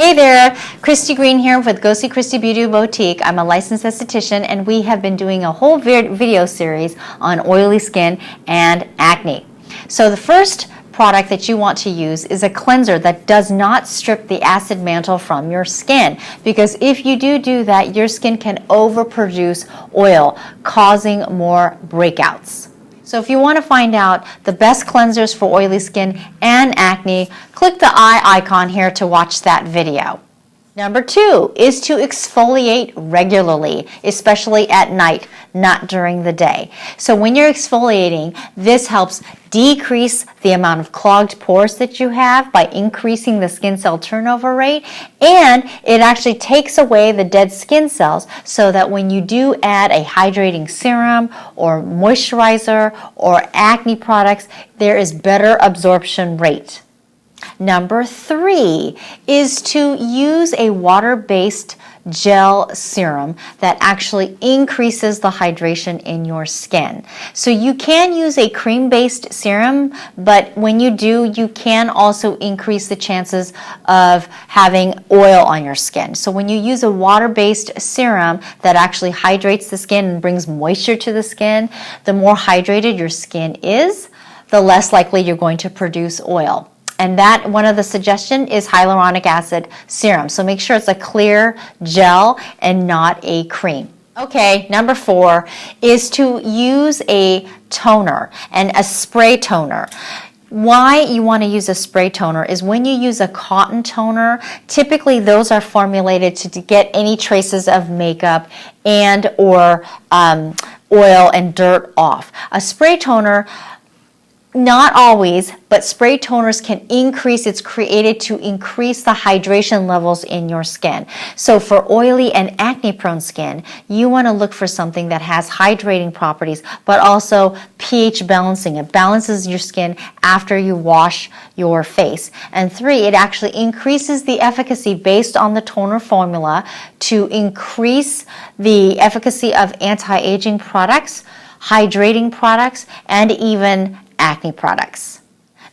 Hey there, Christy Green here with Go See Christy Beauty Boutique. I'm a licensed esthetician and we have been doing a whole video series on oily skin and acne. So the first product that you want to use is a cleanser that does not strip the acid mantle from your skin, because if you do that, your skin can overproduce oil, causing more breakouts. So if you want to find out the best cleansers for oily skin and acne, click the eye icon here to watch that video. Number 2 is to exfoliate regularly, especially at night, not during the day. So when you're exfoliating, this helps decrease the amount of clogged pores that you have by increasing the skin cell turnover rate, and it actually takes away the dead skin cells so that when you do add a hydrating serum or moisturizer or acne products, there is better absorption rate. Number 3 is to use a water-based gel serum that actually increases the hydration in your skin. So you can use a cream-based serum, but when you do, you can also increase the chances of having oil on your skin. So when you use a water-based serum that actually hydrates the skin and brings moisture to the skin, the more hydrated your skin is, the less likely you're going to produce oil. And that one of the suggestion is hyaluronic acid serum. So make sure it's a clear gel and not a cream. Okay, number 4 is to use a toner and a spray toner. Why you want to use a spray toner is when you use a cotton toner, typically those are formulated to get any traces of makeup and or oil and dirt off. A spray toner, not always, but spray toners can increase, it's created to increase the hydration levels in your skin. So for oily and acne prone skin, you want to look for something that has hydrating properties, but also pH balancing. It balances your skin after you wash your face. And 3, it actually increases the efficacy based on the toner formula to increase the efficacy of anti-aging products, hydrating products, and even acne products.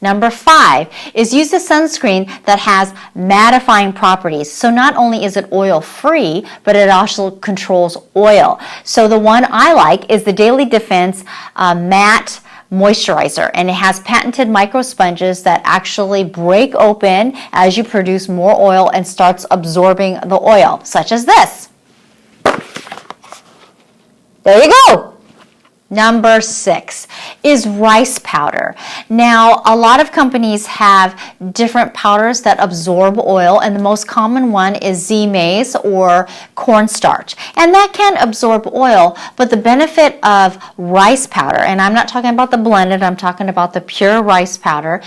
Number 5 is use a sunscreen that has mattifying properties. So not only is it oil free, but it also controls oil. So the one I like is the Daily Defense Matte Moisturizer, and it has patented micro sponges that actually break open as you produce more oil and starts absorbing the oil, such as this. There you go. Number 6 is rice powder. Now, a lot of companies have different powders that absorb oil, and the most common one is Z-maize or cornstarch. And that can absorb oil, but the benefit of rice powder, and I'm not talking about the blended, I'm talking about the pure rice powder,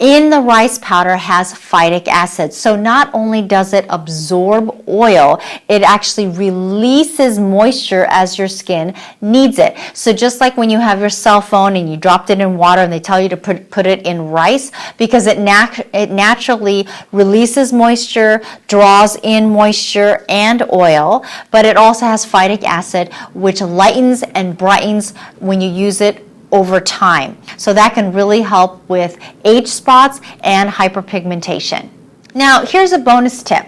in the rice powder has phytic acid. So not only does it absorb oil, it actually releases moisture as your skin needs it. So just like when you have your cell phone and you dropped it in water and they tell you to put it in rice, because it naturally releases moisture, draws in moisture and oil, but it also has phytic acid, which lightens and brightens when you use it over time. So that can really help with age spots and hyperpigmentation. Now, here's a bonus tip.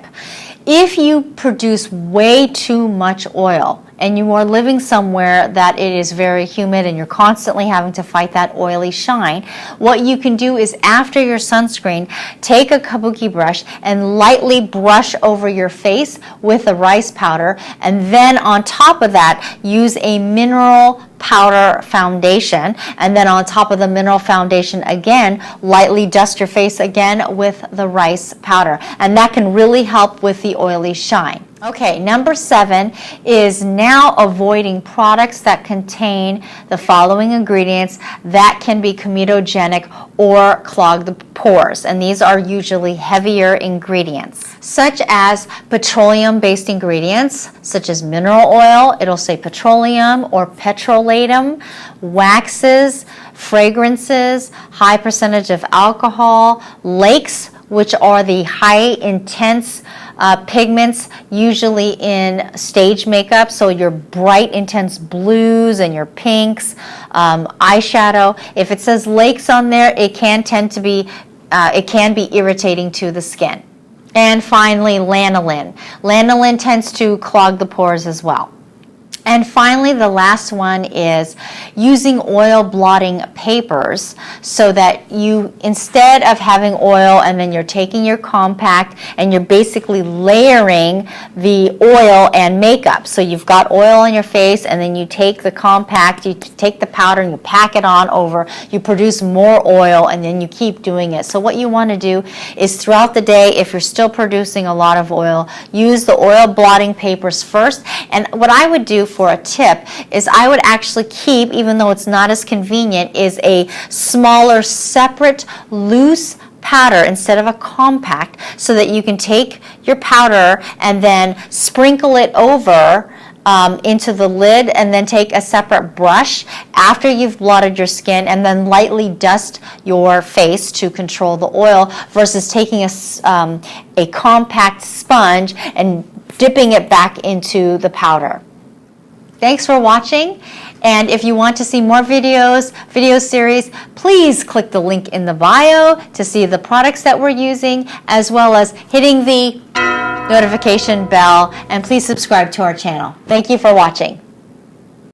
If you produce way too much oil and you are living somewhere that it is very humid and you're constantly having to fight that oily shine, what you can do is after your sunscreen, take a kabuki brush and lightly brush over your face with the rice powder, and then on top of that, use a mineral powder foundation, and then on top of the mineral foundation again, lightly dust your face again with the rice powder, and that can really help with the oily shine. Okay, number 7 is now avoiding products that contain the following ingredients that can be comedogenic or clog the pores, and these are usually heavier ingredients, such as petroleum-based ingredients, such as mineral oil, it'll say petroleum or petrolatum, waxes, fragrances, high percentage of alcohol, lakes, which are the high intense pigments, usually in stage makeup, so your bright intense blues and your pinks, eyeshadow. If it says lakes on there, it can tend to be it can be irritating to the skin. And finally, lanolin. Lanolin tends to clog the pores as well. And finally, the last one is using oil blotting papers, so that you, instead of having oil and then you're taking your compact and you're basically layering the oil and makeup. So you've got oil on your face, and then you take the compact, you take the powder and you pack it on over, you produce more oil, and then you keep doing it. So what you want to do is throughout the day, if you're still producing a lot of oil, use the oil blotting papers first. And what I would do for a tip is I would actually keep, even though it's not as convenient, is a smaller separate loose powder instead of a compact, so that you can take your powder and then sprinkle it over into the lid, and then take a separate brush after you've blotted your skin and then lightly dust your face to control the oil, versus taking a compact sponge and dipping it back into the powder. Thanks for watching, and if you want to see more video series, please click the link in the bio to see the products that we're using, as well as hitting the notification bell, and please subscribe to our channel. Thank you for watching.